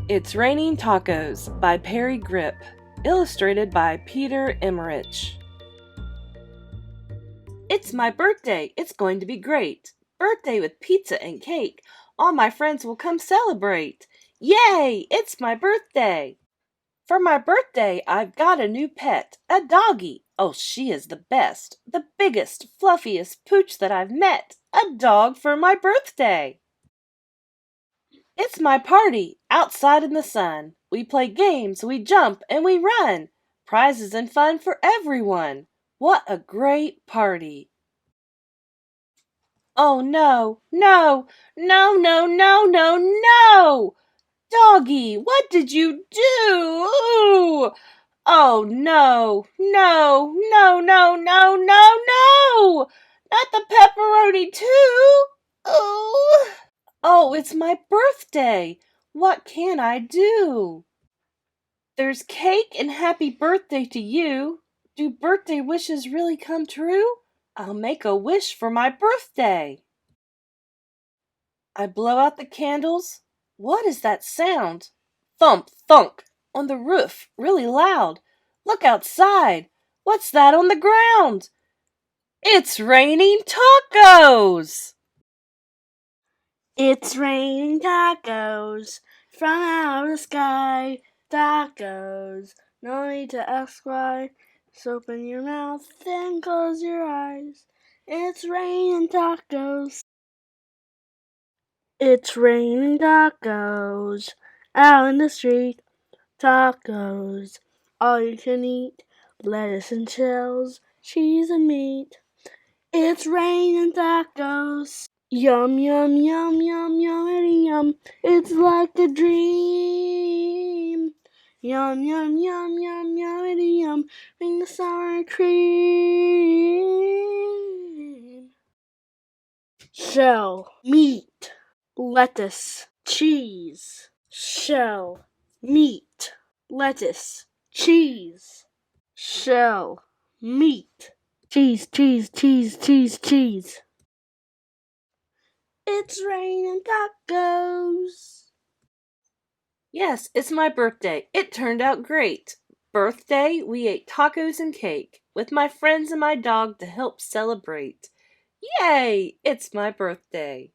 It's Raining Tacos by Parry Gripp, illustrated by Peter Emmerich. It's my birthday! It's going to be great! Birthday with pizza and cake! All my friends will come celebrate! Yay! It's my birthday! For my birthday, I've got a new pet, a doggie. Oh, she is the best, the biggest, fluffiest pooch that I've met. A dog for my birthday! It's my party, outside in the sun. We play games, we jump, and we run. Prizes and fun for everyone. What a great party! Oh no, no, no, no, no, no, no! Doggie, what did you do? Ooh! Oh no, no, no, no, no, no, no! Not the pepperoni too! Oh! Oh, it's my birthday! What can I do? There's cake and happy birthday to you. Do birthday wishes really come true? I'll make a wish for my birthday. I blow out the candles. What is that sound? Thump, thunk, on the roof, really loud. Look outside. What's that on the ground? It's raining tacos! It's raining tacos from out of the sky. Tacos, no need to ask why. Just open your mouth and close your eyes. It's raining tacos. It's raining tacos out in the street. Tacos, all you can eat. Lettuce and shells, cheese and meat. It's raining tacos. Yum, yum, yum, yum, yummity, yum. It's like a dream. Yum, yum, yum, yum, yummity, yum. Bring the sour cream. Shell, meat, lettuce, cheese. Shell, meat, lettuce, cheese. Shell, meat, cheese, cheese, cheese, cheese, cheese. It's raining tacos. Yes, it's my birthday. It turned out great. Birthday, we ate tacos and cake with my friends and my dog to help celebrate. Yay! It's my birthday.